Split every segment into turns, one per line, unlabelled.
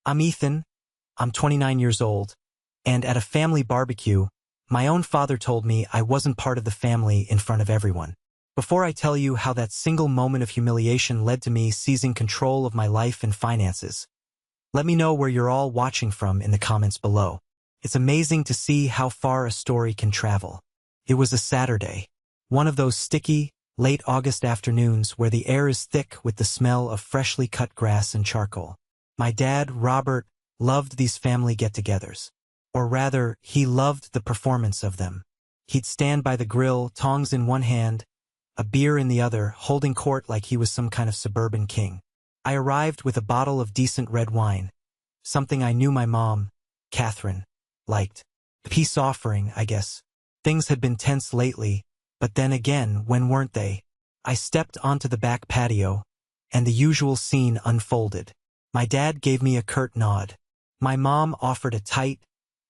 I'm Ethan, I'm 29 years old, and at a family barbecue, my own father told me I wasn't part of the family in front of everyone. Before I tell you how that single moment of humiliation led to me seizing control of my life and finances, let me know where you're all watching from in the comments below. It's amazing to see how far a story can travel. It was a Saturday, one of those sticky, late August afternoons where the air is thick with the smell of freshly cut grass and charcoal. My dad, Robert, loved these family get-togethers. Or rather, he loved the performance of them. He'd stand by the grill, tongs in one hand, a beer in the other, holding court like he was some kind of suburban king. I arrived with a bottle of decent red wine, something I knew my mom, Catherine, liked. Peace offering, I guess. Things had been tense lately, but then again, when weren't they? I stepped onto the back patio, and the usual scene unfolded. My dad gave me a curt nod. My mom offered a tight,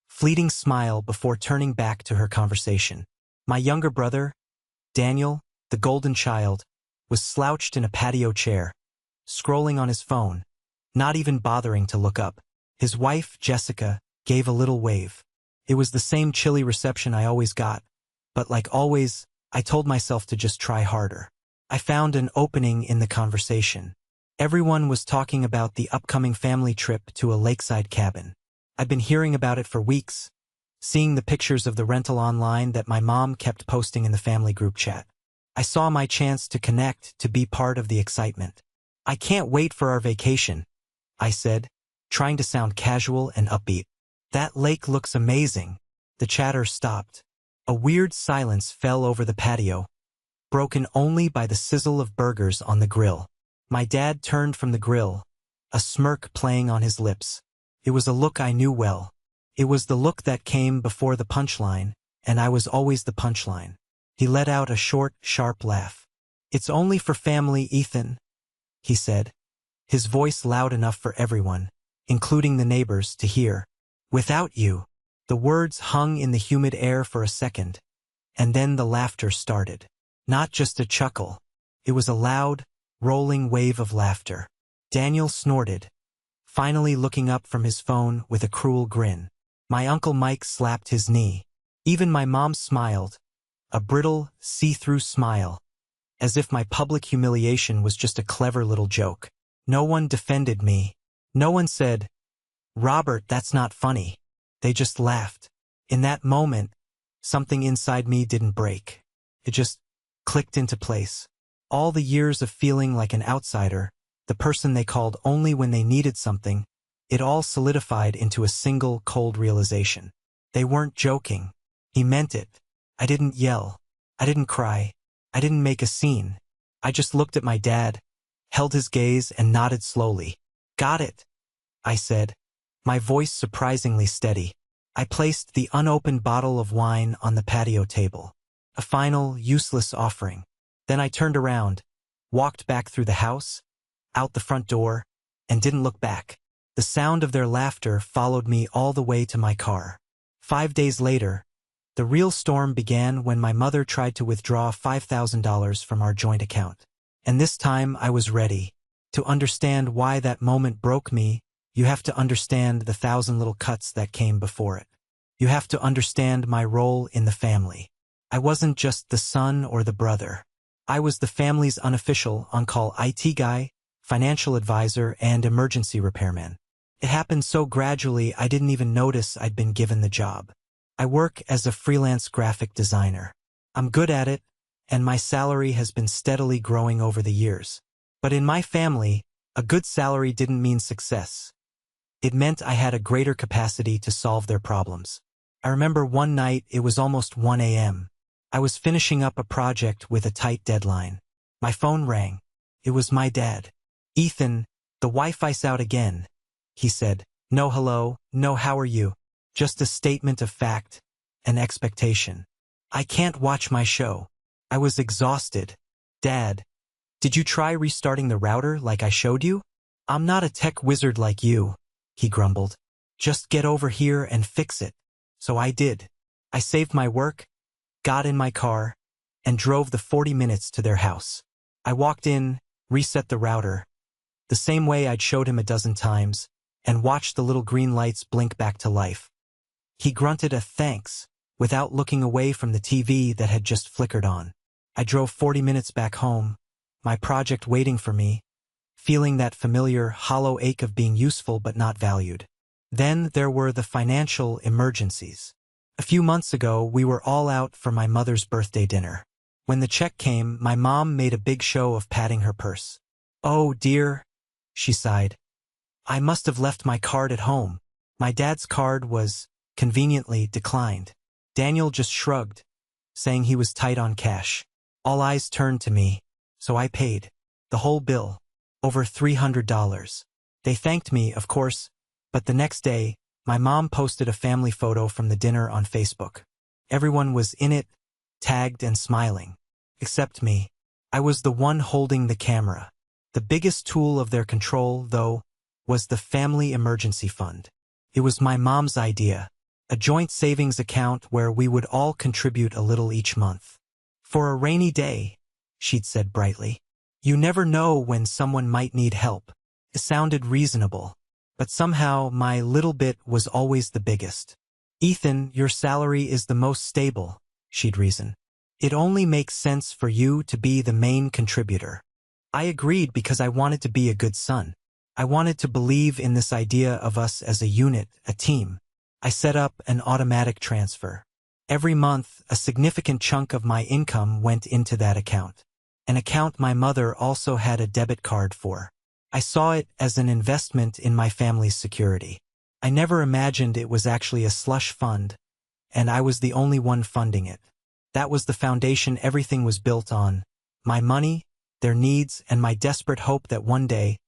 fleeting smile before turning back to her conversation. My younger brother, Daniel, the golden child, was slouched in a patio chair, scrolling on his phone, not even bothering to look up. His wife, Jessica, gave a little wave. It was the same chilly reception I always got, but like always, I told myself to just try harder. I found an opening in the conversation. Everyone was talking about the upcoming family trip to a lakeside cabin. I'd been hearing about it for weeks, seeing the pictures of the rental online that my mom kept posting in the family group chat. I saw my chance to connect, to be part of the excitement. I can't wait for our vacation, I said, trying to sound casual and upbeat. That lake looks amazing. The chatter stopped. A weird silence fell over the patio, broken only by the sizzle of burgers on the grill. My dad turned from the grill, a smirk playing on his lips. It was a look I knew well. It was the look that came before the punchline, and I was always the punchline. He let out a short, sharp laugh. "It's only for family, Ethan," he said, his voice loud enough for everyone, including the neighbors, to hear. "Without you." The words hung in the humid air for a second, and then the laughter started. Not just a chuckle. It was a loud, rolling wave of laughter. Daniel snorted, finally looking up from his phone with a cruel grin. My Uncle Mike slapped his knee. Even my mom smiled, a brittle, see-through smile, as if my public humiliation was just a clever little joke. No one defended me. No one said, "Robert, that's not funny." They just laughed. In that moment, something inside me didn't break. It just clicked into place. All the years of feeling like an outsider, the person they called only when they needed something, it all solidified into a single cold realization. They weren't joking. He meant it. I didn't yell. I didn't cry. I didn't make a scene. I just looked at my dad, held his gaze, and nodded slowly. "Got it," I said, my voice surprisingly steady. I placed the unopened bottle of wine on the patio table. A final, useless offering. Then I turned around, walked back through the house, out the front door, and didn't look back. The sound of their laughter followed me all the way to my car. 5 days later, the real storm began when my mother tried to withdraw $5,000 from our joint account. And this time I was ready. To understand why that moment broke me, you have to understand the 1,000 little cuts that came before it. You have to understand my role in the family. I wasn't just the son or the brother. I was the family's unofficial on-call IT guy, financial advisor, and emergency repairman. It happened so gradually I didn't even notice I'd been given the job. I work as a freelance graphic designer. I'm good at it, and my salary has been steadily growing over the years. But in my family, a good salary didn't mean success. It meant I had a greater capacity to solve their problems. I remember one night it was almost 1 a.m. I was finishing up a project with a tight deadline. My phone rang. It was my dad. "Ethan, the Wi-Fi's out again," he said. "No hello, no how are you. Just a statement of fact, an expectation. I can't watch my show." I was exhausted. "Dad, did you try restarting the router like I showed you?" "I'm not a tech wizard like you," he grumbled. "Just get over here and fix it." So I did. I saved my work, got in my car, and drove the 40 minutes to their house. I walked in, reset the router, the same way I'd showed him a dozen times, and watched the little green lights blink back to life. He grunted a thanks, without looking away from the TV that had just flickered on. I drove 40 minutes back home, my project waiting for me, feeling that familiar, hollow ache of being useful but not valued. Then there were the financial emergencies. A few months ago, we were all out for my mother's birthday dinner. When the check came, my mom made a big show of patting her purse. "Oh, dear," she sighed. "I must have left my card at home." My dad's card was, conveniently, declined. Daniel just shrugged, saying he was tight on cash. All eyes turned to me, so I paid. The whole bill. Over $300. They thanked me, of course, but the next day, my mom posted a family photo from the dinner on Facebook. Everyone was in it, tagged and smiling. Except me. I was the one holding the camera. The biggest tool of their control, though, was the Family Emergency Fund. It was my mom's idea, a joint savings account where we would all contribute a little each month. "For a rainy day," she'd said brightly. "You never know when someone might need help." It sounded reasonable, but somehow my little bit was always the biggest. "Ethan, your salary is the most stable," she'd reason. "It only makes sense for you to be the main contributor." I agreed because I wanted to be a good son. I wanted to believe in this idea of us as a unit, a team. I set up an automatic transfer. Every month, a significant chunk of my income went into that account. An account my mother also had a debit card for. I saw it as an investment in my family's security. I never imagined it was actually a slush fund, and I was the only one funding it. That was the foundation everything was built on. My money, their needs, and my desperate hope that one day,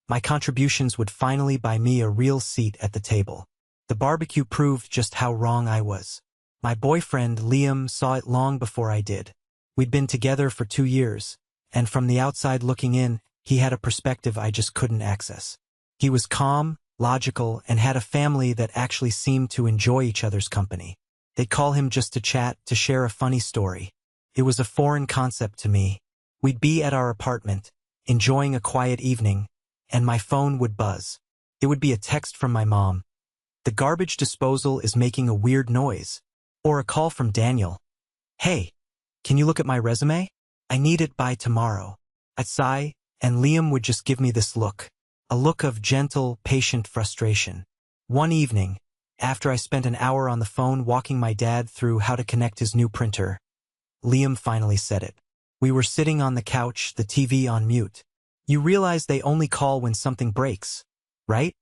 my contributions would finally buy me a real seat at the table. The barbecue proved just how wrong I was. My boyfriend, Liam, saw it long before I did. We'd been together for 2 years, and from the outside looking in, he had a perspective I just couldn't access. He was calm, logical, and had a family that actually seemed to enjoy each other's company. They'd call him just to chat, to share a funny story. It was a foreign concept to me. We'd be at our apartment, enjoying a quiet evening, and my phone would buzz. It would be a text from my mom. "The garbage disposal is making a weird noise." Or a call from Daniel. "Hey, can you look at my resume? I need it by tomorrow." I'd sigh, and Liam would just give me this look. A look of gentle, patient frustration. One evening, after I spent an hour on the phone walking my dad through how to connect his new printer, Liam finally said it. We were sitting on the couch, the TV on mute. "You realize they only call when something breaks, right?"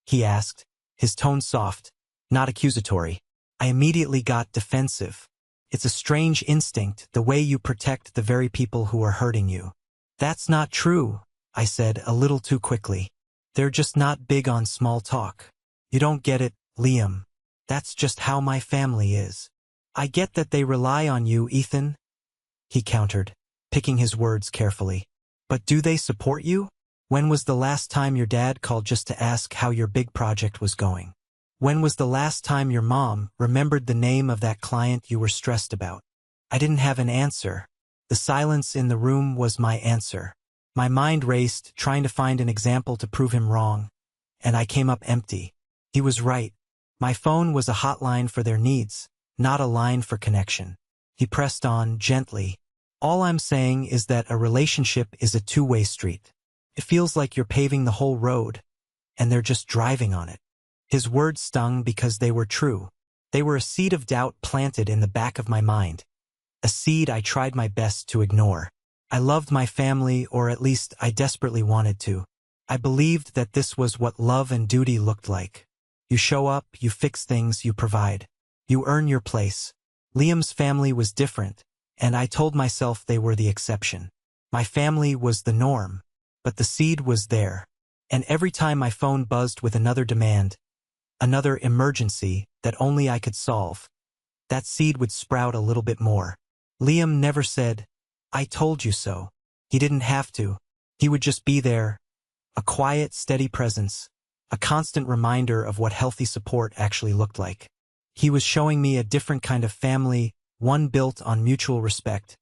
he asked, his tone soft, not accusatory. I immediately got defensive. It's a strange instinct, the way you protect the very people who are hurting you. "That's not true," I said a little too quickly. "They're just not big on small talk." "You don't get it, Liam. That's just how my family is." "I get that they rely on you, Ethan," he countered, picking his words carefully. "But do they support you? When was the last time your dad called just to ask how your big project was going? When was the last time your mom remembered the name of that client you were stressed about?" I didn't have an answer. The silence in the room was my answer. My mind raced, trying to find an example to prove him wrong, and I came up empty. He was right. My phone was a hotline for their needs, not a line for connection. He pressed on, gently. "All I'm saying is that a relationship is a two-way street. It feels like you're paving the whole road, and they're just driving on it." His words stung because they were true. They were a seed of doubt planted in the back of my mind, a seed I tried my best to ignore. I loved my family, or at least I desperately wanted to. I believed that this was what love and duty looked like. You show up, you fix things, you provide. You earn your place. Liam's family was different, and I told myself they were the exception. My family was the norm, but the seed was there. And every time my phone buzzed with another demand, another emergency that only I could solve, that seed would sprout a little bit more. Liam never said, "I told you so." He didn't have to. He would just be there, a quiet, steady presence, a constant reminder of what healthy support actually looked like. He was showing me a different kind of family, one built on mutual respect,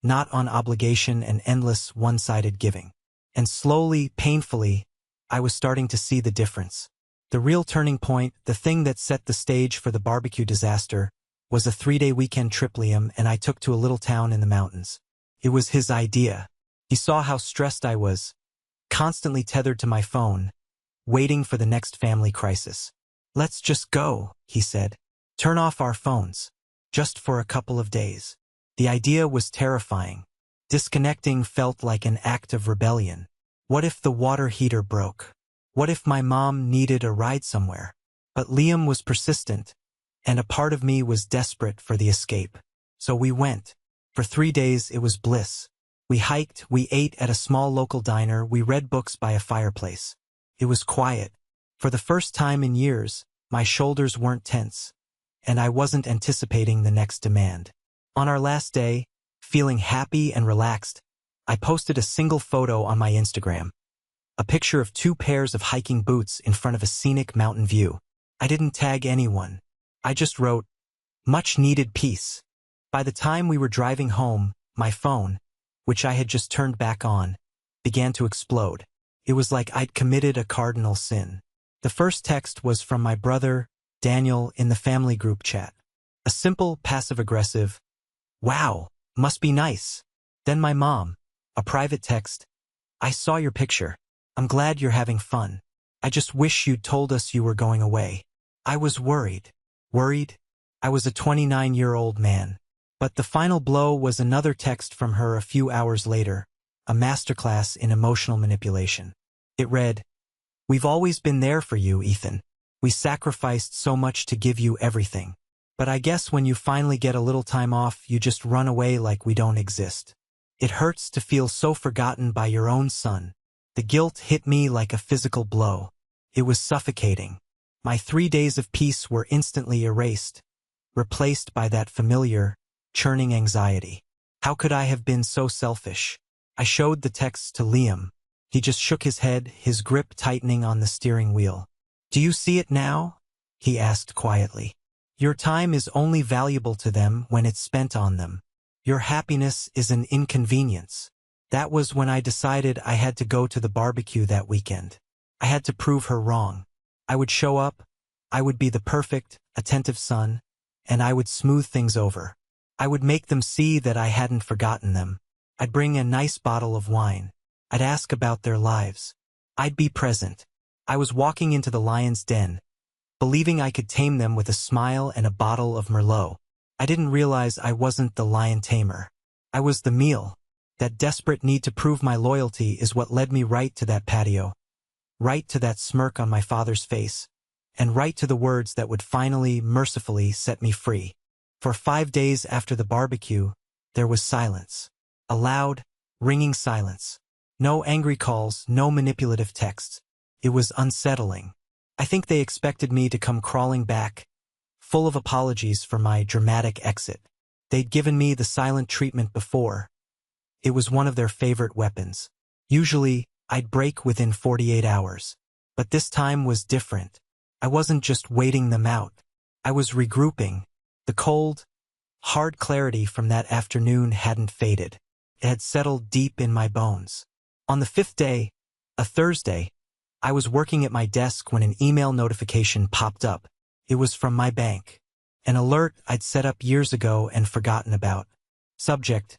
not on obligation and endless one-sided giving. And slowly, painfully, I was starting to see the difference. The real turning point, the thing that set the stage for the barbecue disaster, was a 3-day weekend trip Liam and I took to a little town in the mountains. It was his idea. He saw how stressed I was, constantly tethered to my phone, waiting for the next family crisis. "Let's just go," he said. "Turn off our phones. Just for a couple of days." The idea was terrifying. Disconnecting felt like an act of rebellion. What if the water heater broke? What if my mom needed a ride somewhere? But Liam was persistent, and a part of me was desperate for the escape. So we went. For 3 days it was bliss. We hiked, we ate at a small local diner, we read books by a fireplace. It was quiet. For the first time in years, my shoulders weren't tense, and I wasn't anticipating the next demand. On our last day, feeling happy and relaxed, I posted a single photo on my Instagram. A picture of 2 pairs of hiking boots in front of a scenic mountain view. I didn't tag anyone. I just wrote, "Much needed peace." By the time we were driving home, my phone, which I had just turned back on, began to explode. It was like I'd committed a cardinal sin. The first text was from my brother, Daniel, in the family group chat. A simple, passive-aggressive, "Wow, must be nice." Then my mom, a private text, "I saw your picture. I'm glad you're having fun. I just wish you'd told us you were going away." I was worried. Worried? I was a 29-year-old man. But the final blow was another text from her a few hours later, a masterclass in emotional manipulation. It read, "We've always been there for you, Ethan. We sacrificed so much to give you everything. But I guess when you finally get a little time off, you just run away like we don't exist. It hurts to feel so forgotten by your own son." The guilt hit me like a physical blow. It was suffocating. My 3 days of peace were instantly erased, replaced by that familiar, churning anxiety. How could I have been so selfish? I showed the texts to Liam. He just shook his head, his grip tightening on the steering wheel. "Do you see it now?" he asked quietly. "Your time is only valuable to them when it's spent on them. Your happiness is an inconvenience." That was when I decided I had to go to the barbecue that weekend. I had to prove her wrong. I would show up, I would be the perfect, attentive son, and I would smooth things over. I would make them see that I hadn't forgotten them. I'd bring a nice bottle of wine. I'd ask about their lives. I'd be present. I was walking into the lion's den, believing I could tame them with a smile and a bottle of Merlot. I didn't realize I wasn't the lion tamer. I was the meal. That desperate need to prove my loyalty is what led me right to that patio, right to that smirk on my father's face, and right to the words that would finally, mercifully set me free. For 5 days after the barbecue, there was silence. A loud, ringing silence. No angry calls, no manipulative texts. It was unsettling. I think they expected me to come crawling back, full of apologies for my dramatic exit. They'd given me the silent treatment before. It was one of their favorite weapons. Usually, I'd break within 48 hours. But this time was different. I wasn't just waiting them out. I was regrouping. The cold, hard clarity from that afternoon hadn't faded. It had settled deep in my bones. On the 5th day, a Thursday, I was working at my desk when an email notification popped up. It was from my bank. An alert I'd set up years ago and forgotten about. Subject: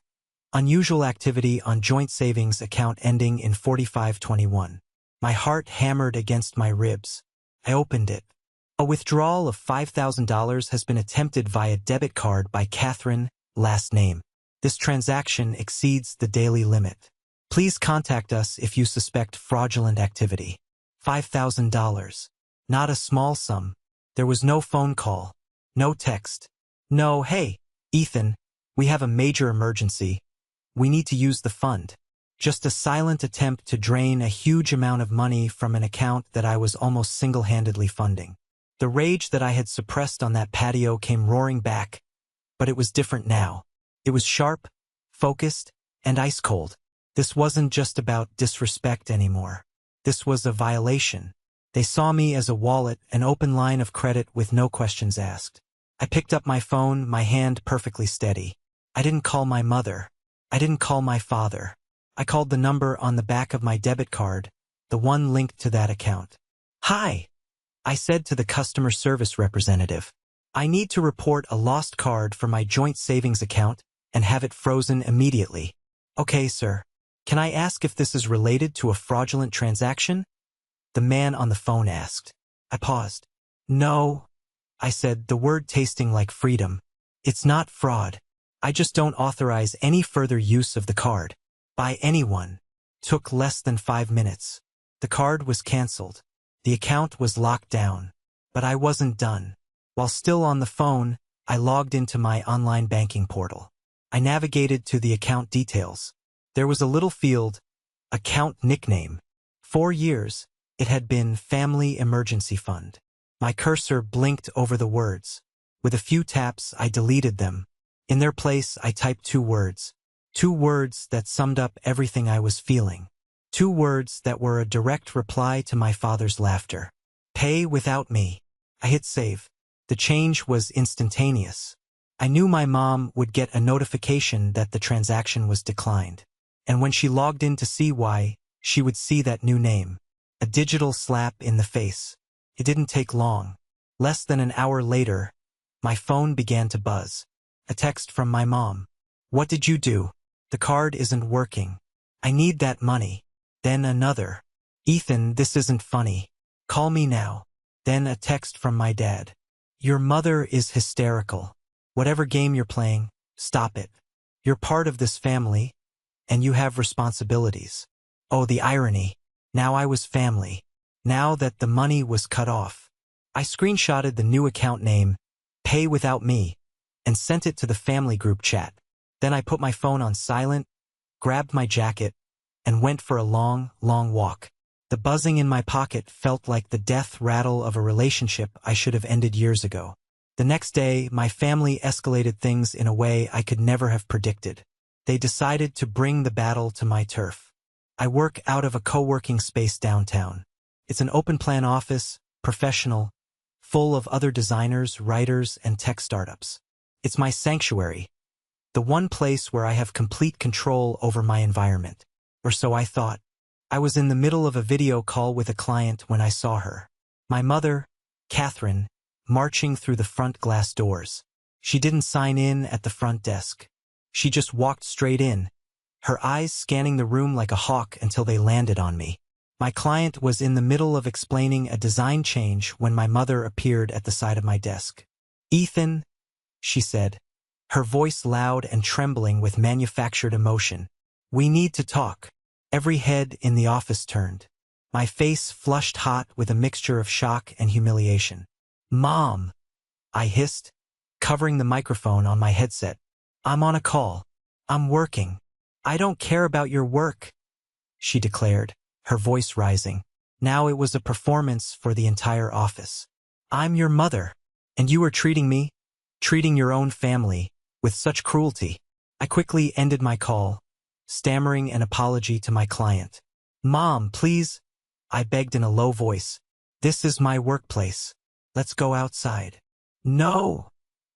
unusual activity on joint savings account ending in 4521. My heart hammered against my ribs. I opened it. A withdrawal of $5,000 has been attempted via debit card by Catherine, last name. This transaction exceeds the daily limit. Please contact us if you suspect fraudulent activity. $5,000. Not a small sum. There was no phone call. No text. No, "Hey, Ethan, we have a major emergency. We need to use the fund." Just a silent attempt to drain a huge amount of money from an account that I was almost single-handedly funding. The rage that I had suppressed on that patio came roaring back, but it was different now. It was sharp, focused, and ice-cold. This wasn't just about disrespect anymore. This was a violation. They saw me as a wallet, an open line of credit with no questions asked. I picked up my phone, my hand perfectly steady. I didn't call my mother. I didn't call my father. I called the number on the back of my debit card, the one linked to that account. "Hi," I said to the customer service representative. I need to report a lost card for my joint savings account and have it frozen immediately. Okay, sir. Can I ask if this is related to a fraudulent transaction? The man on the phone asked. I paused. No, I said, the word tasting like freedom. It's not fraud. I just don't authorize any further use of the card. By anyone. Took less than 5 minutes. The card was canceled. The account was locked down. But I wasn't done. While still on the phone, I logged into my online banking portal. I navigated to the account details. There was a little field, account nickname. 4 years, it had been Family Emergency Fund. My cursor blinked over the words. With a few taps, I deleted them. In their place, I typed 2 words. 2 words that summed up everything I was feeling. 2 words that were a direct reply to my father's laughter. Pay without me. I hit save. The change was instantaneous. I knew my mom would get a notification that the transaction was declined. And when she logged in to see why, she would see that new name. A digital slap in the face. It didn't take long. Less than an hour later, my phone began to buzz. A text from my mom. What did you do? The card isn't working. I need that money. Then another. Ethan, this isn't funny. Call me now. Then a text from my dad. Your mother is hysterical. Whatever game you're playing, stop it. You're part of this family, and you have responsibilities. Oh, the irony. Now I was family. Now that the money was cut off. I screenshotted the new account name, Pay Without Me, and sent it to the family group chat. Then I put my phone on silent, grabbed my jacket, and went for a long, long walk. The buzzing in my pocket felt like the death rattle of a relationship I should have ended years ago. The next day, my family escalated things in a way I could never have predicted. They decided to bring the battle to my turf. I work out of a co-working space downtown. It's an open-plan office, professional, full of other designers, writers, and tech startups. It's my sanctuary, the one place where I have complete control over my environment. Or so I thought. I was in the middle of a video call with a client when I saw her. My mother, Catherine, marching through the front glass doors. She didn't sign in at the front desk. She just walked straight in, her eyes scanning the room like a hawk until they landed on me. My client was in the middle of explaining a design change when my mother appeared at the side of my desk. Ethan, she said, her voice loud and trembling with manufactured emotion. We need to talk. Every head in the office turned. My face flushed hot with a mixture of shock and humiliation. Mom, I hissed, covering the microphone on my headset. I'm on a call. I'm working. I don't care about your work, she declared, her voice rising. Now it was a performance for the entire office. I'm your mother, and you are treating your own family, with such cruelty. I quickly ended my call, stammering an apology to my client. Mom, please, I begged in a low voice. This is my workplace. Let's go outside. No,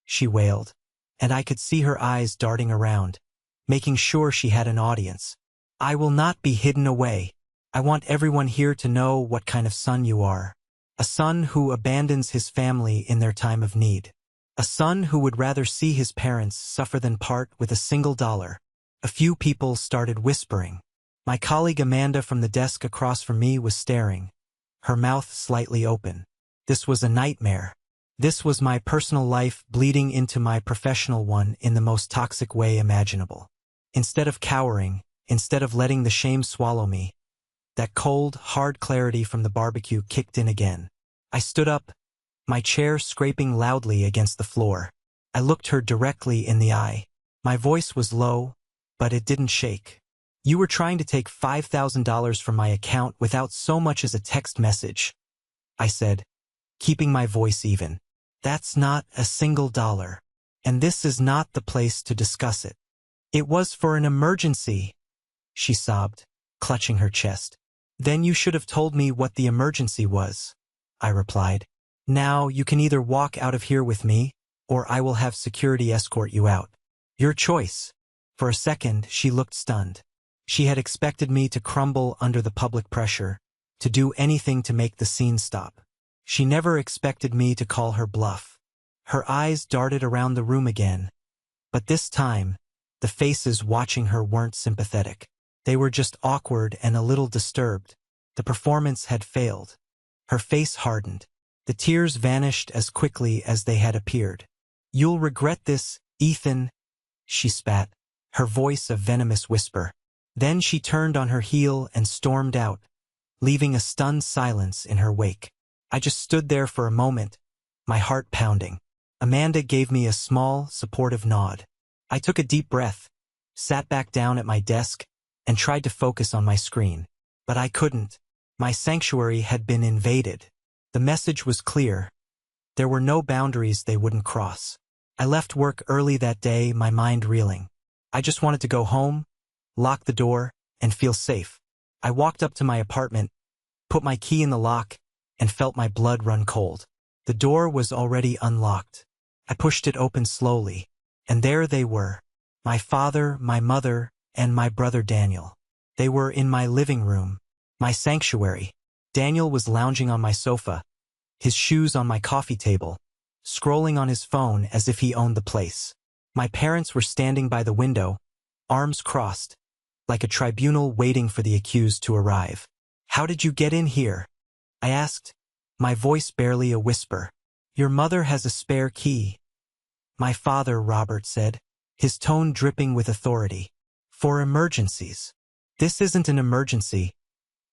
she wailed, and I could see her eyes darting around, making sure she had an audience. I will not be hidden away. I want everyone here to know what kind of son you are. A son who abandons his family in their time of need. A son who would rather see his parents suffer than part with a single dollar. A few people started whispering. My colleague Amanda from the desk across from me was staring, her mouth slightly open. This was a nightmare. This was my personal life bleeding into my professional one in the most toxic way imaginable. Instead of cowering, instead of letting the shame swallow me, that cold, hard clarity from the barbecue kicked in again. I stood up, my chair scraping loudly against the floor. I looked her directly in the eye. My voice was low, but it didn't shake. You were trying to take $5,000 from my account without so much as a text message, I said, keeping my voice even. That's not a single dollar, and this is not the place to discuss it. It was for an emergency, she sobbed, clutching her chest. Then you should have told me what the emergency was, I replied. Now you can either walk out of here with me, or I will have security escort you out. Your choice. For a second, she looked stunned. She had expected me to crumble under the public pressure, to do anything to make the scene stop. She never expected me to call her bluff. Her eyes darted around the room again, but this time, the faces watching her weren't sympathetic. They were just awkward and a little disturbed. The performance had failed. Her face hardened. The tears vanished as quickly as they had appeared. "You'll regret this, Ethan," she spat, her voice a venomous whisper. Then she turned on her heel and stormed out, leaving a stunned silence in her wake. I just stood there for a moment, my heart pounding. Amanda gave me a small, supportive nod. I took a deep breath, sat back down at my desk, and tried to focus on my screen. But I couldn't. My sanctuary had been invaded. The message was clear. There were no boundaries they wouldn't cross. I left work early that day, my mind reeling. I just wanted to go home, lock the door, and feel safe. I walked up to my apartment, put my key in the lock, and felt my blood run cold. The door was already unlocked. I pushed it open slowly, and there they were. My father, my mother, and my brother Daniel. They were in my living room, my sanctuary. Daniel was lounging on my sofa, his shoes on my coffee table, scrolling on his phone as if he owned the place. My parents were standing by the window, arms crossed, like a tribunal waiting for the accused to arrive. "How did you get in here?" I asked, my voice barely a whisper. "Your mother has a spare key," my father, Robert, said, his tone dripping with authority. "For emergencies." "This isn't an emergency,"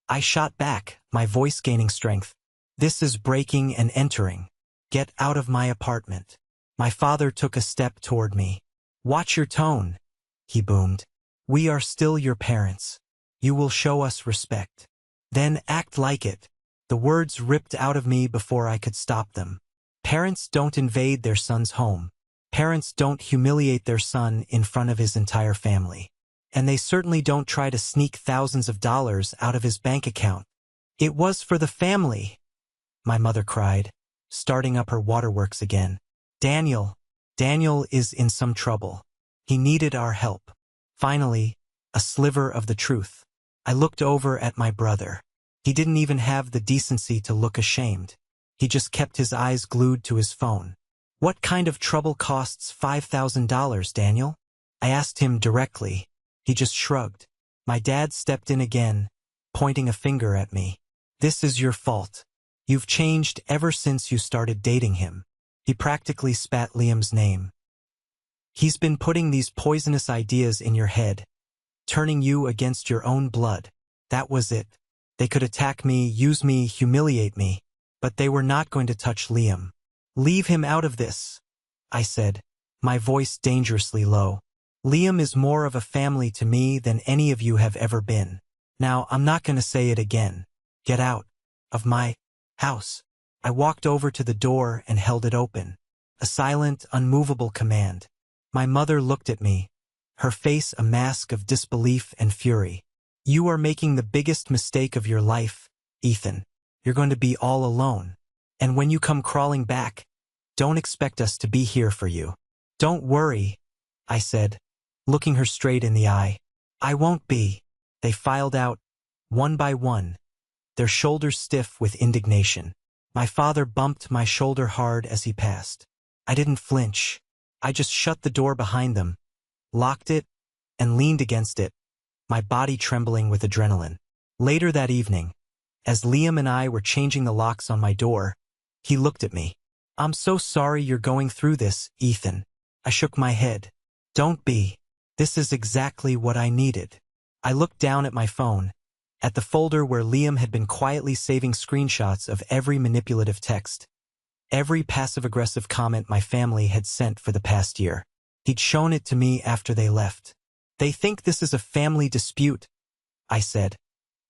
I shot back, my voice gaining strength. "This is breaking and entering. Get out of my apartment." My father took a step toward me. "Watch your tone," he boomed. "We are still your parents. You will show us respect. Then act like it." The words ripped out of me before I could stop them. Parents don't invade their son's home. Parents don't humiliate their son in front of his entire family. And they certainly don't try to sneak thousands of dollars out of his bank account. "It was for the family," my mother cried, starting up her waterworks again. Daniel is in some trouble. He needed our help." Finally, a sliver of the truth. I looked over at my brother. He didn't even have the decency to look ashamed. He just kept his eyes glued to his phone. "What kind of trouble costs $5,000, Daniel?" I asked him directly. He just shrugged. My dad stepped in again, pointing a finger at me. "This is your fault. You've changed ever since you started dating him." He practically spat Liam's name. "He's been putting these poisonous ideas in your head, turning you against your own blood. That was it. They could attack me, use me, humiliate me, but they were not going to touch Liam." "Leave him out of this," I said, my voice dangerously low. "Liam is more of a family to me than any of you have ever been. Now, I'm not going to say it again. Get out of my house." I walked over to the door and held it open. A silent, unmovable command. My mother looked at me, her face a mask of disbelief and fury. "You are making the biggest mistake of your life, Ethan. You're going to be all alone. And when you come crawling back, don't expect us to be here for you." "Don't worry," I said, looking her straight in the eye. "I won't be." They filed out, one by one, their shoulders stiff with indignation. My father bumped my shoulder hard as he passed. I didn't flinch. I just shut the door behind them, locked it, and leaned against it, my body trembling with adrenaline. Later that evening, as Liam and I were changing the locks on my door, he looked at me. "I'm so sorry you're going through this, Ethan." I shook my head. "Don't be. This is exactly what I needed." I looked down at my phone, at the folder where Liam had been quietly saving screenshots of every manipulative text, every passive-aggressive comment my family had sent for the past year. He'd shown it to me after they left. "They think this is a family dispute," I said,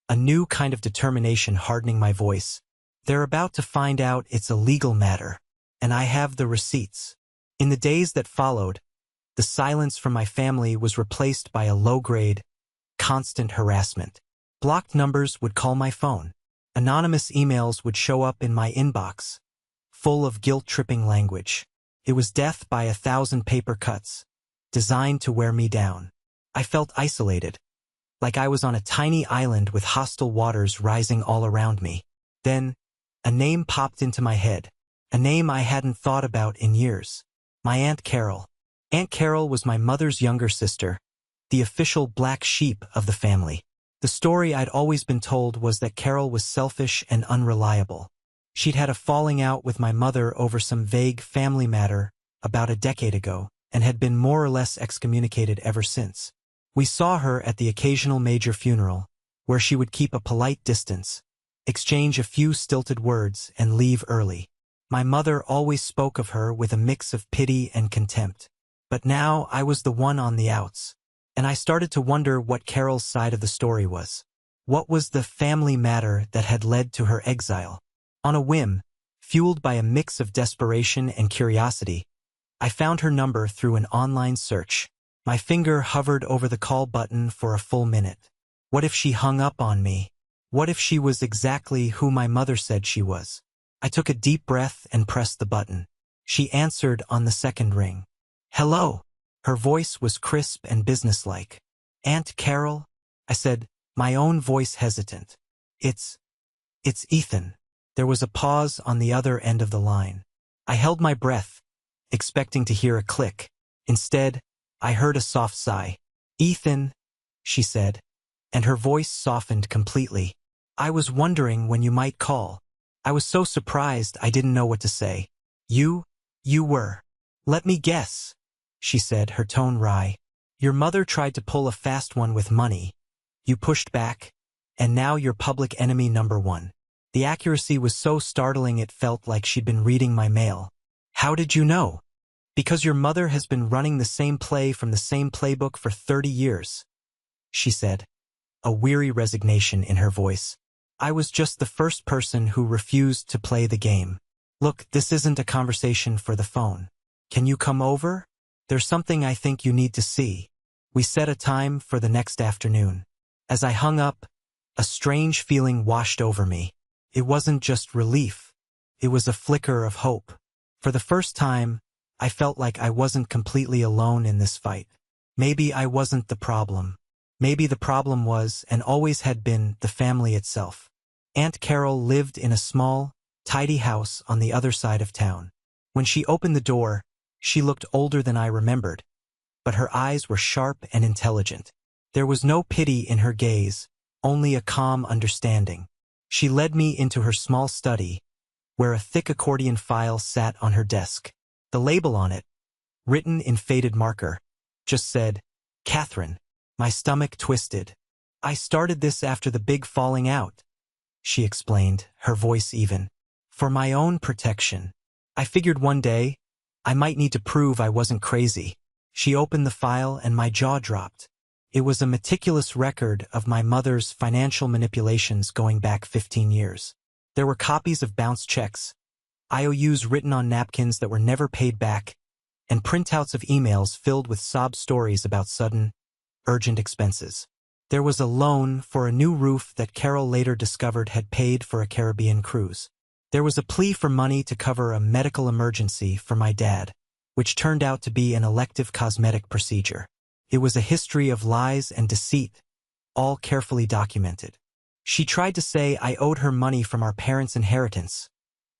a new kind of determination hardening my voice. "They're about to find out it's a legal matter, and I have the receipts." In the days that followed, the silence from my family was replaced by a low-grade, constant harassment. Blocked numbers would call my phone. Anonymous emails would show up in my inbox, full of guilt-tripping language. It was death by 1,000 paper cuts, designed to wear me down. I felt isolated, like I was on a tiny island with hostile waters rising all around me. Then, A name popped into my head. A name I hadn't thought about in years. My Aunt Carol. Aunt Carol was my mother's younger sister, the official black sheep of the family. The story I'd always been told was that Carol was selfish and unreliable. She'd had a falling out with my mother over some vague family matter about a decade ago, and had been more or less excommunicated ever since. We saw her at the occasional major funeral, where she would keep a polite distance, exchange a few stilted words, and leave early. My mother always spoke of her with a mix of pity and contempt. But now I was the one on the outs, and I started to wonder what Carol's side of the story was. What was the family matter that had led to her exile? On a whim, fueled by a mix of desperation and curiosity, I found her number through an online search. My finger hovered over the call button for a full minute. What if she hung up on me? What if she was exactly who my mother said she was? I took a deep breath and pressed the button. She answered on the second ring. "Hello." Her voice was crisp and businesslike. "Aunt Carol?" I said, my own voice hesitant. It's Ethan." There was a pause on the other end of the line. I held my breath, expecting to hear a click. Instead, I heard a soft sigh. "Ethan," she said, and her voice softened completely. "I was wondering when you might call." I was so surprised I didn't know what to say. You were. "Let me guess," she said, her tone wry. "Your mother tried to pull a fast one with money. You pushed back, and now you're public enemy number one." The accuracy was so startling it felt like she'd been reading my mail. "How did you know?" "Because your mother has been running the same play from the same playbook for 30 years, she said, a weary resignation in her voice. I was just the first person who refused to play the game. "Look, this isn't a conversation for the phone. Can you come over? There's something I think you need to see." We set a time for the next afternoon. As I hung up, a strange feeling washed over me. It wasn't just relief. It was a flicker of hope. For the first time, I felt like I wasn't completely alone in this fight. Maybe I wasn't the problem. Maybe the problem was, and always had been, the family itself. Aunt Carol lived in a small, tidy house on the other side of town. When she opened the door, she looked older than I remembered, but her eyes were sharp and intelligent. There was no pity in her gaze, only a calm understanding. She led me into her small study, where a thick accordion file sat on her desk. The label on it, written in faded marker, just said, "Catherine." My stomach twisted. "I started this after the big falling out," she explained, her voice even. "For my own protection. I figured one day, I might need to prove I wasn't crazy." She opened the file and my jaw dropped. It was a meticulous record of my mother's financial manipulations going back 15 years. There were copies of bounced checks, IOUs written on napkins that were never paid back, and printouts of emails filled with sob stories about sudden, urgent expenses. There was a loan for a new roof that Carol later discovered had paid for a Caribbean cruise. There was a plea for money to cover a medical emergency for my dad, which turned out to be an elective cosmetic procedure. It was a history of lies and deceit, all carefully documented. "She tried to say I owed her money from our parents' inheritance,"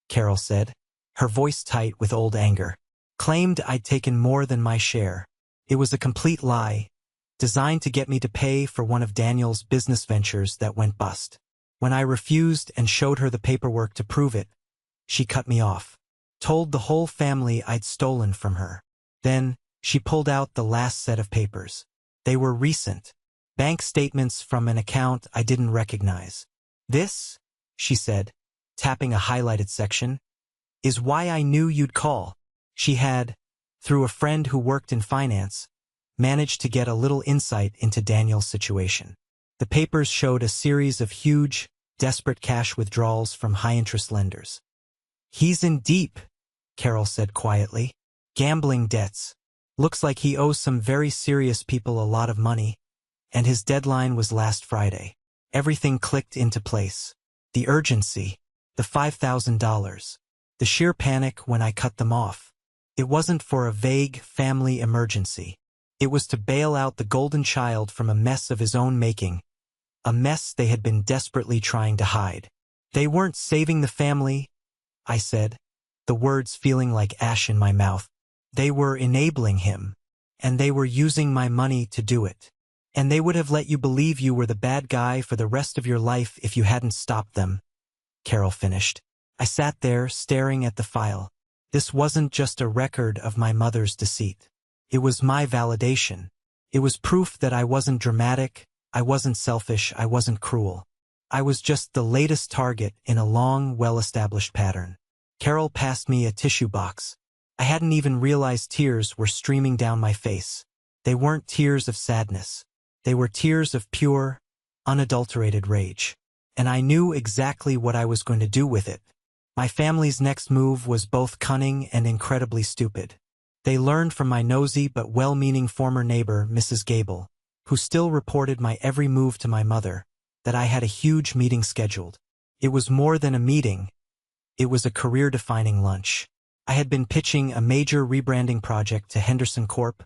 Carol said, her voice tight with old anger. "Claimed I'd taken more than my share. It was a complete lie, designed to get me to pay for one of Daniel's business ventures that went bust. When I refused and showed her the paperwork to prove it, she cut me off. Told the whole family I'd stolen from her. Then, she pulled out the last set of papers. They were recent. Bank statements from an account I didn't recognize. "This," she said, tapping a highlighted section, "is why I knew you'd call." She had, through a friend who worked in finance, managed to get a little insight into Daniel's situation. The papers showed a series of huge, desperate cash withdrawals from high-interest lenders. "He's in deep," Carol said quietly. "Gambling debts. Looks like he owes some very serious people a lot of money, and his deadline was last Friday." Everything clicked into place. The urgency, the $5,000, the sheer panic when I cut them off. It wasn't for a vague family emergency. It was to bail out the golden child from a mess of his own making, a mess they had been desperately trying to hide. They weren't saving the family, I said, the words feeling like ash in my mouth. They were enabling him, and they were using my money to do it. And they would have let you believe you were the bad guy for the rest of your life if you hadn't stopped them, Carol finished. I sat there, staring at the file. This wasn't just a record of my mother's deceit. It was my validation. It was proof that I wasn't dramatic, I wasn't selfish, I wasn't cruel. I was just the latest target in a long, well-established pattern. Carol passed me a tissue box. I hadn't even realized tears were streaming down my face. They weren't tears of sadness. They were tears of pure, unadulterated rage. And I knew exactly what I was going to do with it. My family's next move was both cunning and incredibly stupid. They learned from my nosy but well-meaning former neighbor, Mrs. Gable, who still reported my every move to my mother, that I had a huge meeting scheduled. It was more than a meeting. It was a career-defining lunch. I had been pitching a major rebranding project to Henderson Corp.,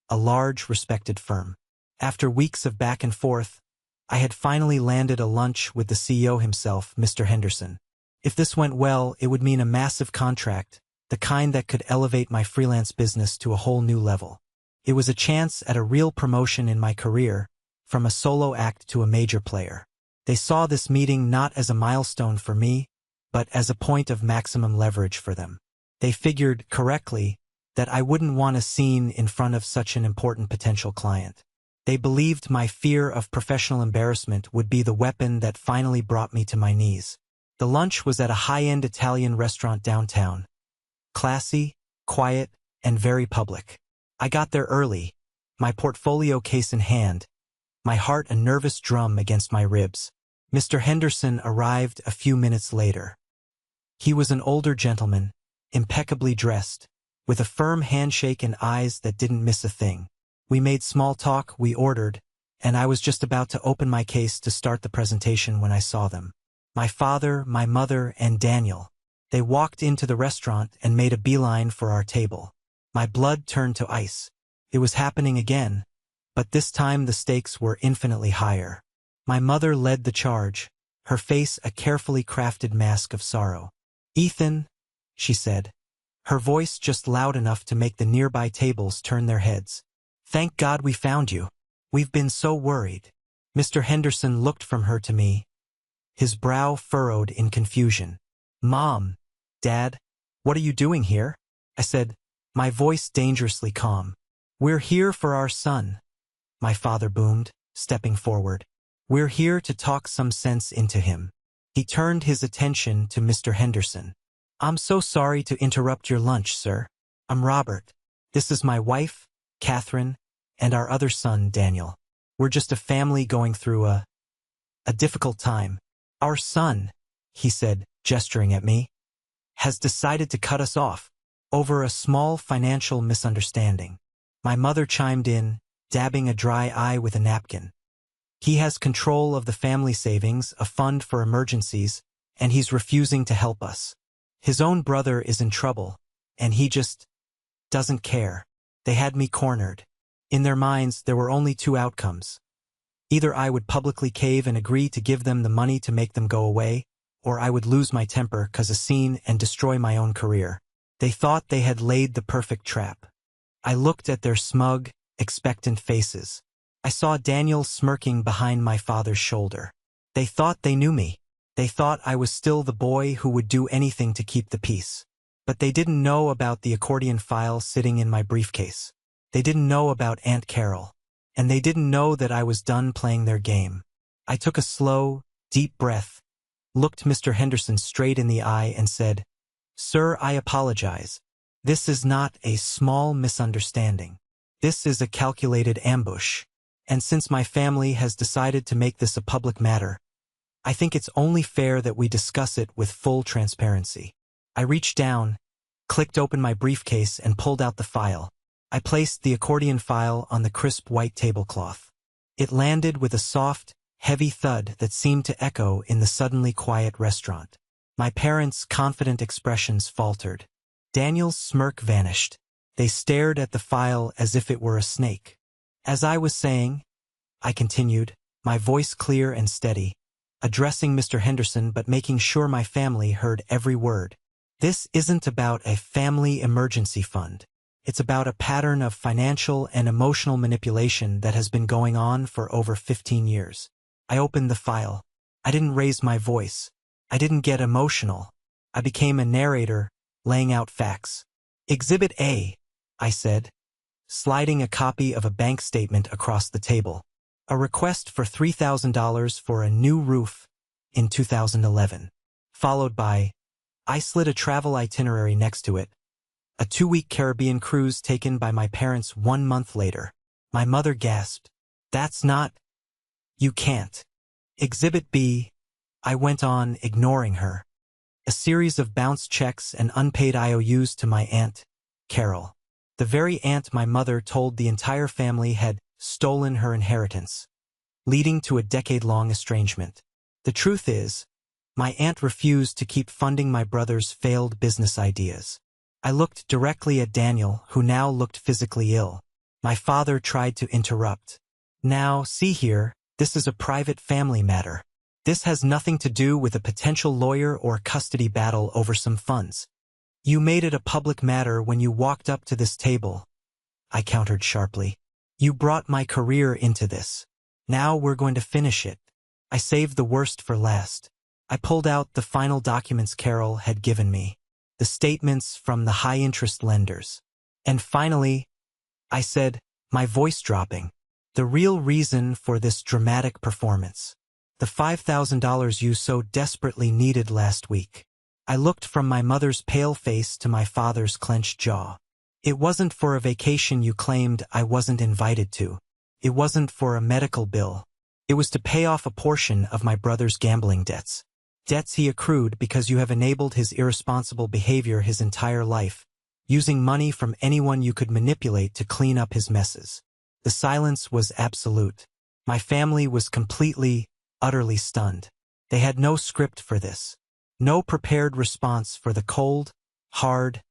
a large, respected firm. After weeks of back and forth, I had finally landed a lunch with the CEO himself, Mr. Henderson. If this went well, it would mean a massive contract, the kind that could elevate my freelance business to a whole new level. It was a chance at a real promotion in my career, from a solo act to a major player. They saw this meeting not as a milestone for me, but as a point of maximum leverage for them. They figured, correctly, that I wouldn't want a scene in front of such an important potential client. They believed my fear of professional embarrassment would be the weapon that finally brought me to my knees. The lunch was at a high-end Italian restaurant downtown. Classy, quiet, and very public. I got there early, my portfolio case in hand, my heart a nervous drum against my ribs. Mr. Henderson arrived a few minutes later. He was an older gentleman, impeccably dressed, with a firm handshake and eyes that didn't miss a thing. We made small talk, we ordered, and I was just about to open my case to start the presentation when I saw them. My father, my mother, and Daniel. They walked into the restaurant and made a beeline for our table. My blood turned to ice. It was happening again, but this time the stakes were infinitely higher. My mother led the charge, her face a carefully crafted mask of sorrow. "Ethan," she said, her voice just loud enough to make the nearby tables turn their heads. "Thank God we found you. We've been so worried." Mr. Henderson looked from her to me, his brow furrowed in confusion. "Mom, Dad, what are you doing here?" I said, my voice dangerously calm. "We're here for our son," my father boomed, stepping forward. "We're here to talk some sense into him." He turned his attention to Mr. Henderson. "I'm so sorry to interrupt your lunch, sir. I'm Robert. This is my wife, Catherine, and our other son, Daniel. We're just a family going through a difficult time. Our son," he said, gesturing at me, "has decided to cut us off over a small financial misunderstanding." My mother chimed in, dabbing a dry eye with a napkin. "He has control of the family savings, a fund for emergencies, and he's refusing to help us. His own brother is in trouble, and he just doesn't care." They had me cornered. In their minds, there were only two outcomes. Either I would publicly cave and agree to give them the money to make them go away, or I would lose my temper, cause a scene, and destroy my own career. They thought they had laid the perfect trap. I looked at their smug, expectant faces. I saw Daniel smirking behind my father's shoulder. They thought they knew me. They thought I was still the boy who would do anything to keep the peace. But they didn't know about the accordion file sitting in my briefcase. They didn't know about Aunt Carol. And they didn't know that I was done playing their game. I took a slow, deep breath, looked Mr. Henderson straight in the eye and said, "Sir, I apologize. This is not a small misunderstanding. This is a calculated ambush. And since my family has decided to make this a public matter, I think it's only fair that we discuss it with full transparency." I reached down, clicked open my briefcase, and pulled out the file. I placed the accordion file on the crisp white tablecloth. It landed with a soft, heavy thud that seemed to echo in the suddenly quiet restaurant. My parents' confident expressions faltered. Daniel's smirk vanished. They stared at the file as if it were a snake. "As I was saying," I continued, my voice clear and steady, addressing Mr. Henderson but making sure my family heard every word. This isn't about a family emergency fund. It's about a pattern of financial and emotional manipulation that has been going on for over 15 years. I opened the file. I didn't raise my voice. I didn't get emotional. I became a narrator, laying out facts. Exhibit A, I said, sliding a copy of a bank statement across the table. A request for $3,000 for a new roof in 2011. Followed by, I slid a travel itinerary next to it. A 2-week Caribbean cruise taken by my parents 1 month later. My mother gasped. That's not... You can't. Exhibit B, I went on, ignoring her. A series of bounced checks and unpaid IOUs to my aunt, Carol. The very aunt my mother told the entire family had stolen her inheritance, leading to a decade-long estrangement. The truth is, my aunt refused to keep funding my brother's failed business ideas. I looked directly at Daniel, who now looked physically ill. My father tried to interrupt. Now, see here, this is a private family matter. This has nothing to do with a potential lawyer or custody battle over some funds. You made it a public matter when you walked up to this table, I countered sharply. You brought my career into this. Now we're going to finish it. I saved the worst for last. I pulled out the final documents Carol had given me, the statements from the high-interest lenders. And finally, I said, my voice dropping, the real reason for this dramatic performance. The $5,000 you so desperately needed last week. I looked from my mother's pale face to my father's clenched jaw. It wasn't for a vacation you claimed I wasn't invited to. It wasn't for a medical bill. It was to pay off a portion of my brother's gambling debts. Debts he accrued because you have enabled his irresponsible behavior his entire life, using money from anyone you could manipulate to clean up his messes. The silence was absolute. My family was completely, utterly stunned. They had no script for this. No prepared response for the cold, hard,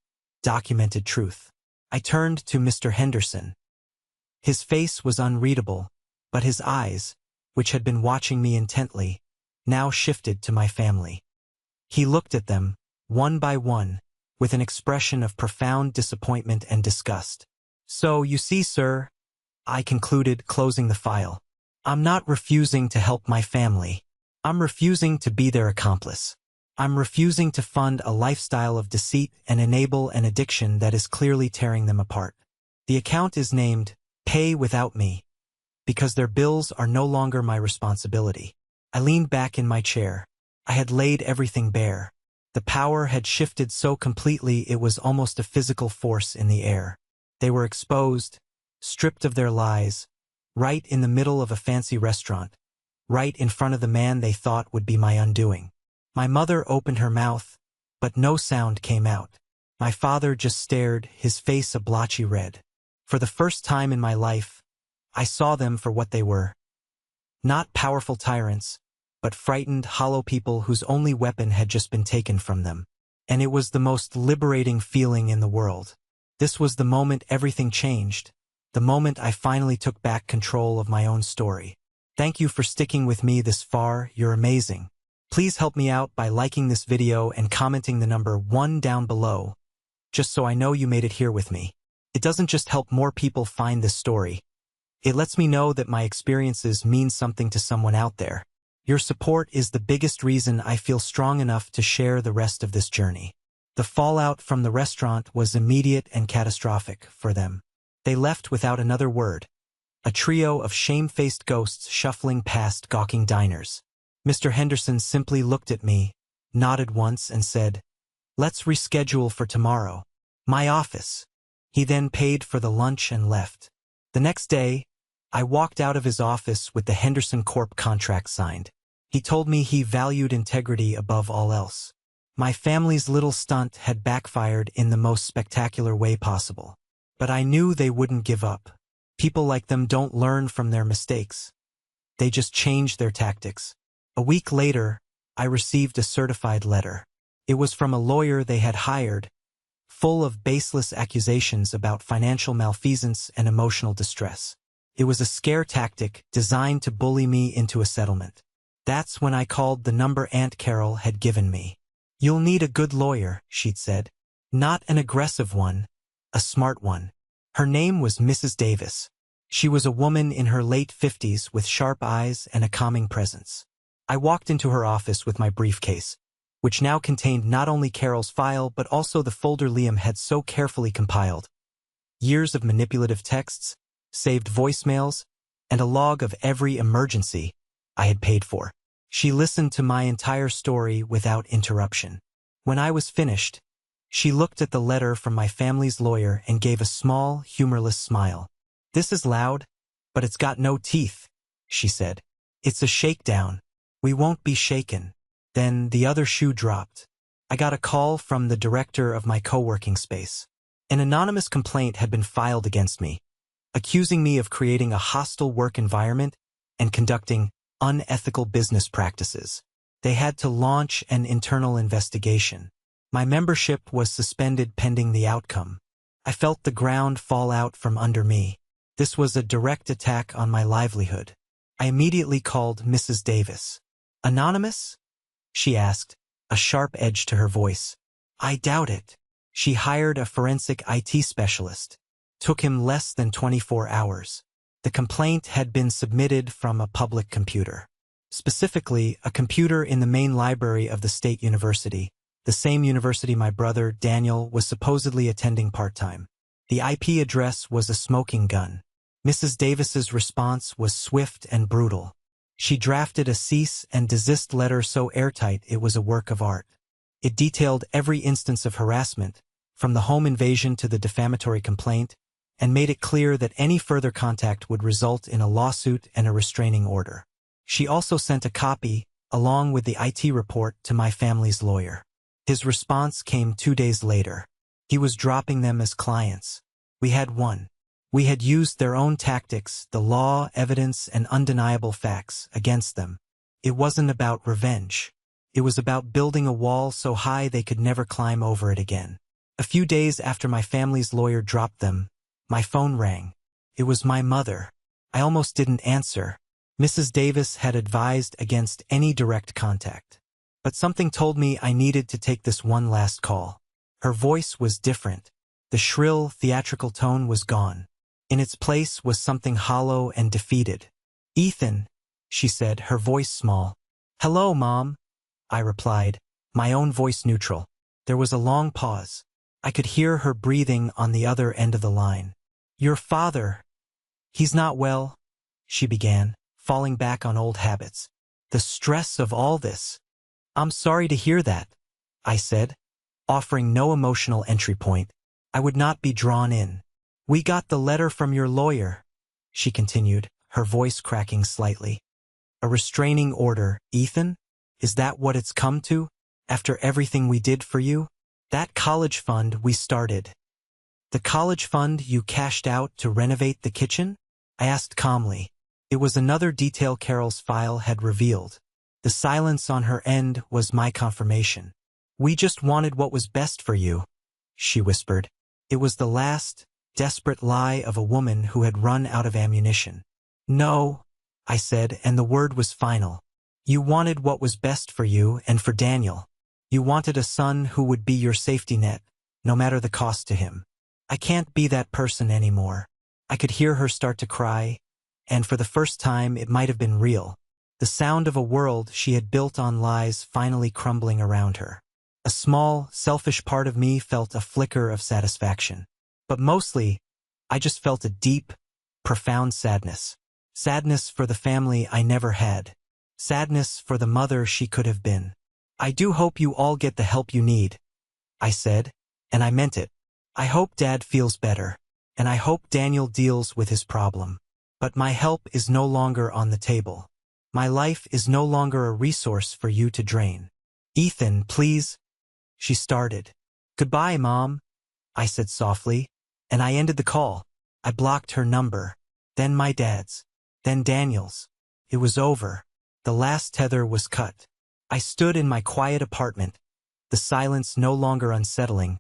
documented truth. I turned to Mr. Henderson. His face was unreadable, but his eyes, which had been watching me intently, now shifted to my family. He looked at them, one by one, with an expression of profound disappointment and disgust. So, you see, sir, I concluded, closing the file. I'm not refusing to help my family. I'm refusing to be their accomplice. I'm refusing to fund a lifestyle of deceit and enable an addiction that is clearly tearing them apart. The account is named, Pay Without Me, because their bills are no longer my responsibility. I leaned back in my chair. I had laid everything bare. The power had shifted so completely it was almost a physical force in the air. They were exposed, stripped of their lies, right in the middle of a fancy restaurant, right in front of the man they thought would be my undoing. My mother opened her mouth, but no sound came out. My father just stared, his face a blotchy red. For the first time in my life, I saw them for what they were. Not powerful tyrants, but frightened, hollow people whose only weapon had just been taken from them. And it was the most liberating feeling in the world. This was the moment everything changed, the moment I finally took back control of my own story. Thank you for sticking with me this far, you're amazing. Please help me out by liking this video and commenting the number 1 down below, just so I know you made it here with me. It doesn't just help more people find this story. It lets me know that my experiences mean something to someone out there. Your support is the biggest reason I feel strong enough to share the rest of this journey. The fallout from the restaurant was immediate and catastrophic for them. They left without another word, a trio of shamefaced ghosts shuffling past gawking diners. Mr. Henderson simply looked at me, nodded once and said, "Let's reschedule for tomorrow. My office." He then paid for the lunch and left. The next day, I walked out of his office with the Henderson Corp contract signed. He told me he valued integrity above all else. My family's little stunt had backfired in the most spectacular way possible. But I knew they wouldn't give up. People like them don't learn from their mistakes. They just change their tactics. A week later, I received a certified letter. It was from a lawyer they had hired, full of baseless accusations about financial malfeasance and emotional distress. It was a scare tactic designed to bully me into a settlement. That's when I called the number Aunt Carol had given me. "You'll need a good lawyer," she'd said. "Not an aggressive one, a smart one." Her name was Mrs. Davis. She was a woman in her late 50s with sharp eyes and a calming presence. I walked into her office with my briefcase, which now contained not only Carol's file but also the folder Liam had so carefully compiled. Years of manipulative texts, saved voicemails, and a log of every emergency I had paid for. She listened to my entire story without interruption. When I was finished, she looked at the letter from my family's lawyer and gave a small, humorless smile. "This is loud, but it's got no teeth," she said. "It's a shakedown. We won't be shaken." Then the other shoe dropped. I got a call from the director of my co-working space. An anonymous complaint had been filed against me, accusing me of creating a hostile work environment and conducting unethical business practices. They had to launch an internal investigation. My membership was suspended pending the outcome. I felt the ground fall out from under me. This was a direct attack on my livelihood. I immediately called Mrs. Davis. "Anonymous?" she asked, a sharp edge to her voice. "I doubt it." She hired a forensic IT specialist. Took him less than 24 hours. The complaint had been submitted from a public computer. Specifically, a computer in the main library of the state university, the same university my brother, Daniel, was supposedly attending part-time. The IP address was a smoking gun. Mrs. Davis's response was swift and brutal. She drafted a cease and desist letter so airtight it was a work of art. It detailed every instance of harassment, from the home invasion to the defamatory complaint, and made it clear that any further contact would result in a lawsuit and a restraining order. She also sent a copy, along with the IT report, to my family's lawyer. His response came 2 days later. He was dropping them as clients. We had won. We had used their own tactics, the law, evidence, and undeniable facts, against them. It wasn't about revenge. It was about building a wall so high they could never climb over it again. A few days after my family's lawyer dropped them, my phone rang. It was my mother. I almost didn't answer. Mrs. Davis had advised against any direct contact. But something told me I needed to take this one last call. Her voice was different. The shrill, theatrical tone was gone. In its place was something hollow and defeated. "Ethan," she said, her voice small. "Hello, Mom," I replied, my own voice neutral. There was a long pause. I could hear her breathing on the other end of the line. "Your father, he's not well," she began, falling back on old habits. "The stress of all this." "I'm sorry to hear that," I said, offering no emotional entry point. I would not be drawn in. "We got the letter from your lawyer," she continued, her voice cracking slightly. "A restraining order, Ethan? Is that what it's come to, after everything we did for you? That college fund we started." "The college fund you cashed out to renovate the kitchen?" I asked calmly. It was another detail Carol's file had revealed. The silence on her end was my confirmation. "We just wanted what was best for you," she whispered. It was the last, desperate lie of a woman who had run out of ammunition. "No," I said, and the word was final. "You wanted what was best for you and for Daniel. You wanted a son who would be your safety net, no matter the cost to him. I can't be that person anymore." I could hear her start to cry, and for the first time it might have been real. The sound of a world she had built on lies finally crumbling around her. A small, selfish part of me felt a flicker of satisfaction. But mostly, I just felt a deep, profound sadness. Sadness for the family I never had. Sadness for the mother she could have been. "I do hope you all get the help you need," I said, and I meant it. "I hope Dad feels better, and I hope Daniel deals with his problem. But my help is no longer on the table. My life is no longer a resource for you to drain. Ethan, please." She started. "Goodbye, Mom," I said softly, and I ended the call. I blocked her number, then my dad's, then Daniel's. It was over. The last tether was cut. I stood in my quiet apartment, the silence no longer unsettling,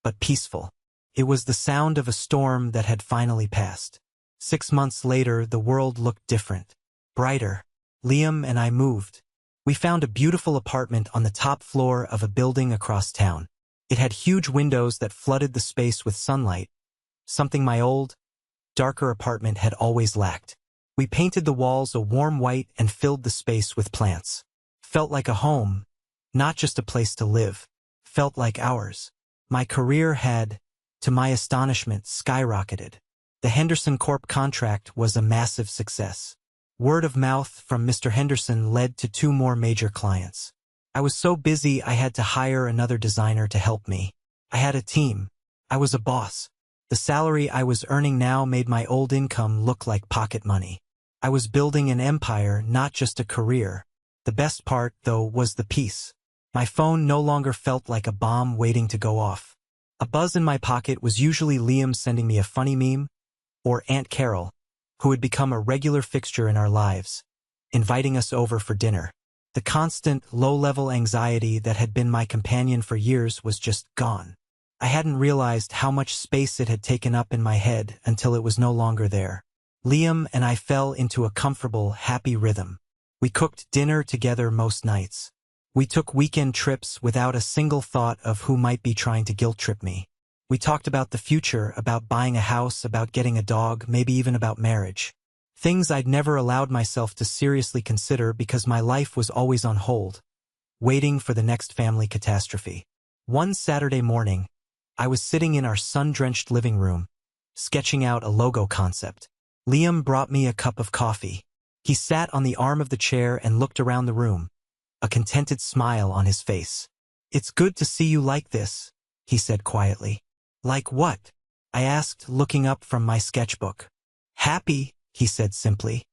but peaceful. It was the sound of a storm that had finally passed. 6 months later, the world looked different, brighter. Liam and I moved. We found a beautiful apartment on the top floor of a building across town. It had huge windows that flooded the space with sunlight, something my old, darker apartment had always lacked. We painted the walls a warm white and filled the space with plants. Felt like a home, not just a place to live. Felt like ours. My career had, to my astonishment, skyrocketed. The Henderson Corp contract was a massive success. Word of mouth from Mr. Henderson led to 2 more major clients. I was so busy I had to hire another designer to help me. I had a team. I was a boss. The salary I was earning now made my old income look like pocket money. I was building an empire, not just a career. The best part, though, was the peace. My phone no longer felt like a bomb waiting to go off. A buzz in my pocket was usually Liam sending me a funny meme, or Aunt Carol, who had become a regular fixture in our lives, inviting us over for dinner. The constant, low-level anxiety that had been my companion for years was just gone. I hadn't realized how much space it had taken up in my head until it was no longer there. Liam and I fell into a comfortable, happy rhythm. We cooked dinner together most nights. We took weekend trips without a single thought of who might be trying to guilt-trip me. We talked about the future, about buying a house, about getting a dog, maybe even about marriage. Things I'd never allowed myself to seriously consider because my life was always on hold, waiting for the next family catastrophe. One Saturday morning, I was sitting in our sun-drenched living room, sketching out a logo concept. Liam brought me a cup of coffee. He sat on the arm of the chair and looked around the room, a contented smile on his face. "It's good to see you like this," he said quietly. "Like what?" I asked, looking up from my sketchbook. "Happy," he said simply.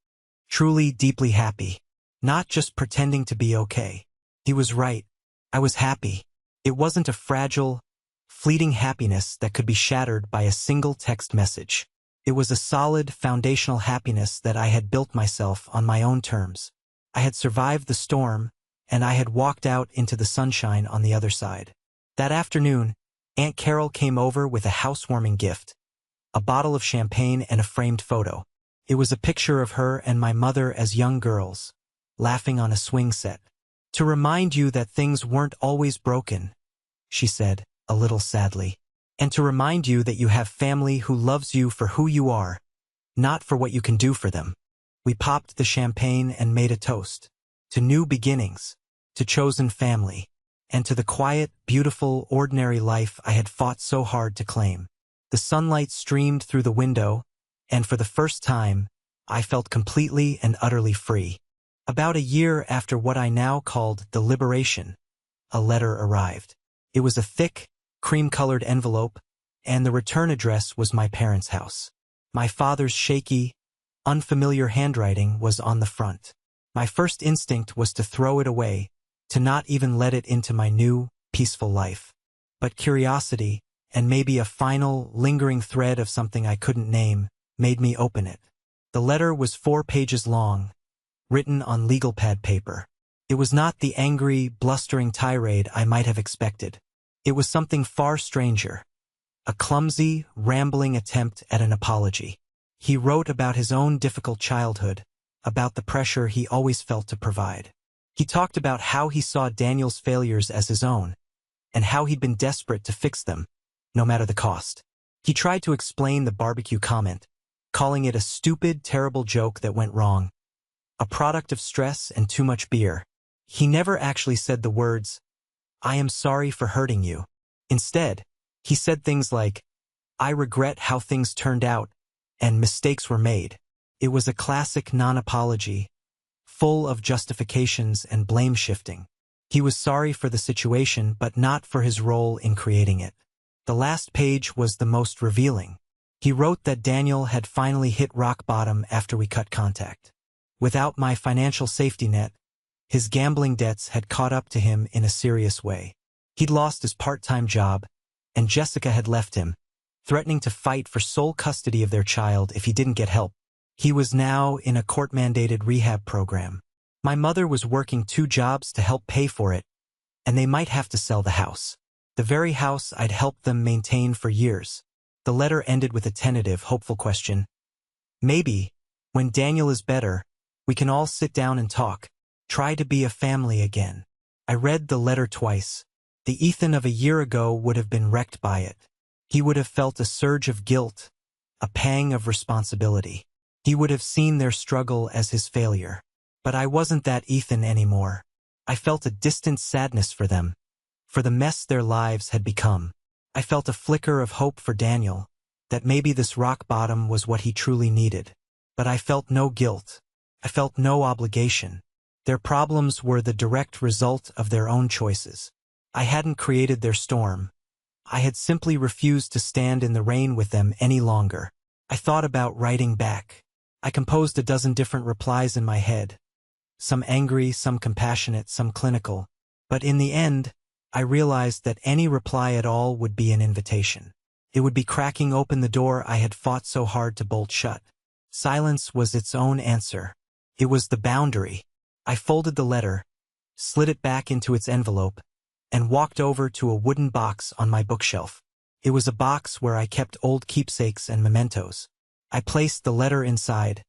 "Truly, deeply happy. Not just pretending to be okay." He was right. I was happy. It wasn't a fragile, fleeting happiness that could be shattered by a single text message. It was a solid, foundational happiness that I had built myself on my own terms. I had survived the storm, and I had walked out into the sunshine on the other side. That afternoon, Aunt Carol came over with a housewarming gift, a bottle of champagne and a framed photo. It was a picture of her and my mother as young girls, laughing on a swing set. "To remind you that things weren't always broken," she said, a little sadly. "And to remind you that you have family who loves you for who you are, not for what you can do for them." We popped the champagne and made a toast. To new beginnings, to chosen family, and to the quiet, beautiful, ordinary life I had fought so hard to claim. The sunlight streamed through the window, and for the first time, I felt completely and utterly free. About a year after what I now called the liberation, a letter arrived. It was a thick, cream-colored envelope, and the return address was my parents' house. My father's shaky, unfamiliar handwriting was on the front. My first instinct was to throw it away, to not even let it into my new, peaceful life. But curiosity, and maybe a final, lingering thread of something I couldn't name, made me open it. The letter was 4 pages long, written on legal pad paper. It was not the angry, blustering tirade I might have expected. It was something far stranger, a clumsy, rambling attempt at an apology. He wrote about his own difficult childhood, about the pressure he always felt to provide. He talked about how he saw Daniel's failures as his own, and how he'd been desperate to fix them, no matter the cost. He tried to explain the barbecue comment, calling it a stupid, terrible joke that went wrong, a product of stress and too much beer. He never actually said the words, "I am sorry for hurting you." Instead, he said things like, "I regret how things turned out," and "mistakes were made." It was a classic non-apology, full of justifications and blame-shifting. He was sorry for the situation, but not for his role in creating it. The last page was the most revealing. He wrote that Daniel had finally hit rock bottom after we cut contact. Without my financial safety net, his gambling debts had caught up to him in a serious way. He'd lost his part-time job, and Jessica had left him, threatening to fight for sole custody of their child if he didn't get help. He was now in a court-mandated rehab program. My mother was working 2 jobs to help pay for it, and they might have to sell the house. The very house I'd helped them maintain for years. The letter ended with a tentative, hopeful question. "Maybe, when Daniel is better, we can all sit down and talk." Try to be a family again. I read the letter twice. The Ethan of a year ago would have been wrecked by it. He would have felt a surge of guilt, a pang of responsibility. He would have seen their struggle as his failure. But I wasn't that Ethan anymore. I felt a distant sadness for them, for the mess their lives had become. I felt a flicker of hope for Daniel, that maybe this rock bottom was what he truly needed. But I felt no guilt. I felt no obligation. Their problems were the direct result of their own choices. I hadn't created their storm. I had simply refused to stand in the rain with them any longer. I thought about writing back. I composed a dozen different replies in my head. Some angry, some compassionate, some clinical. But in the end, I realized that any reply at all would be an invitation. It would be cracking open the door I had fought so hard to bolt shut. Silence was its own answer. It was the boundary. I folded the letter, slid it back into its envelope, and walked over to a wooden box on my bookshelf. It was a box where I kept old keepsakes and mementos. I placed the letter inside,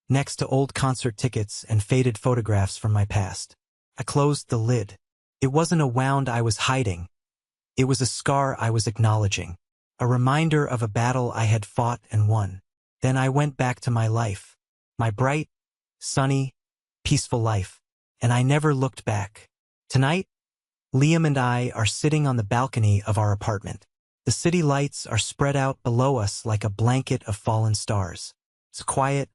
next to old concert tickets and faded photographs from my past. I closed the lid. It wasn't a wound I was hiding. It was a scar I was acknowledging, a reminder of a battle I had fought and won. Then I went back to my life, my bright, sunny, peaceful life, and I never looked back. Tonight, Liam and I are sitting on the balcony of our apartment. The city lights are spread out below us like a blanket of fallen stars. It's quiet,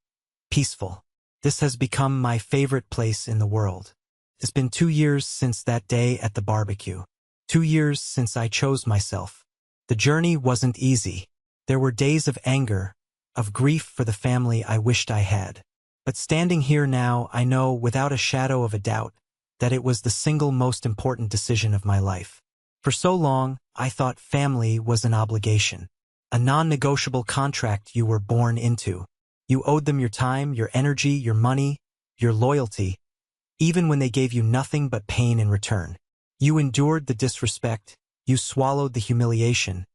peaceful. This has become my favorite place in the world. It's been 2 years since that day at the barbecue. 2 years since I chose myself. The journey wasn't easy. There were days of anger, of grief for the family I wished I had. But standing here now, I know without a shadow of a doubt that it was the single most important decision of my life. For so long, I thought family was an obligation, a non-negotiable contract you were born into. You owed them your time, your energy, your money, your loyalty, even when they gave you nothing but pain in return. You endured the disrespect, you swallowed the humiliation,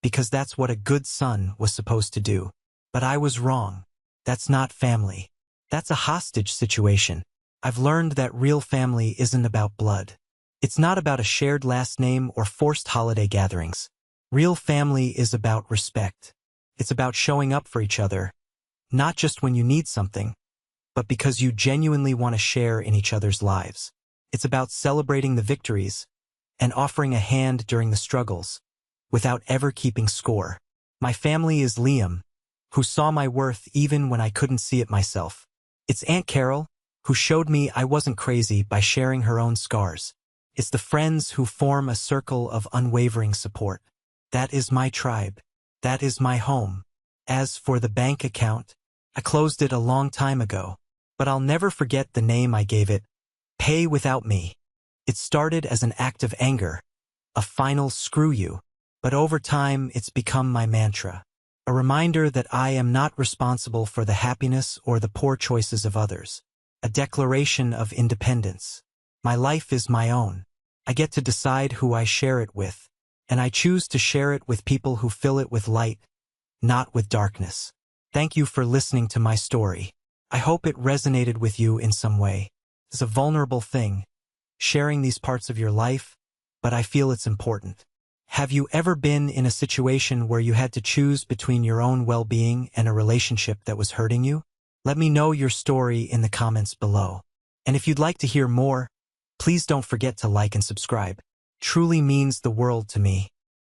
because that's what a good son was supposed to do. But I was wrong. That's not family. That's a hostage situation. I've learned that real family isn't about blood. It's not about a shared last name or forced holiday gatherings. Real family is about respect. It's about showing up for each other, not just when you need something, but because you genuinely want to share in each other's lives. It's about celebrating the victories and offering a hand during the struggles, without ever keeping score. My family is Liam, who saw my worth even when I couldn't see it myself. It's Aunt Carol, who showed me I wasn't crazy by sharing her own scars. It's the friends who form a circle of unwavering support. That is my tribe. That is my home. As for the bank account, I closed it a long time ago, but I'll never forget the name I gave it, Pay Without Me. It started as an act of anger, a final screw you, but over time it's become my mantra. A reminder that I am not responsible for the happiness or the poor choices of others. A declaration of independence. My life is my own. I get to decide who I share it with, and I choose to share it with people who fill it with light, not with darkness. Thank you for listening to my story. I hope it resonated with you in some way. It's a vulnerable thing, sharing these parts of your life, but I feel it's important. Have you ever been in a situation where you had to choose between your own well-being and a relationship that was hurting you? Let me know your story in the comments below. And if you'd like to hear more, please don't forget to like and subscribe. Truly means the world to me.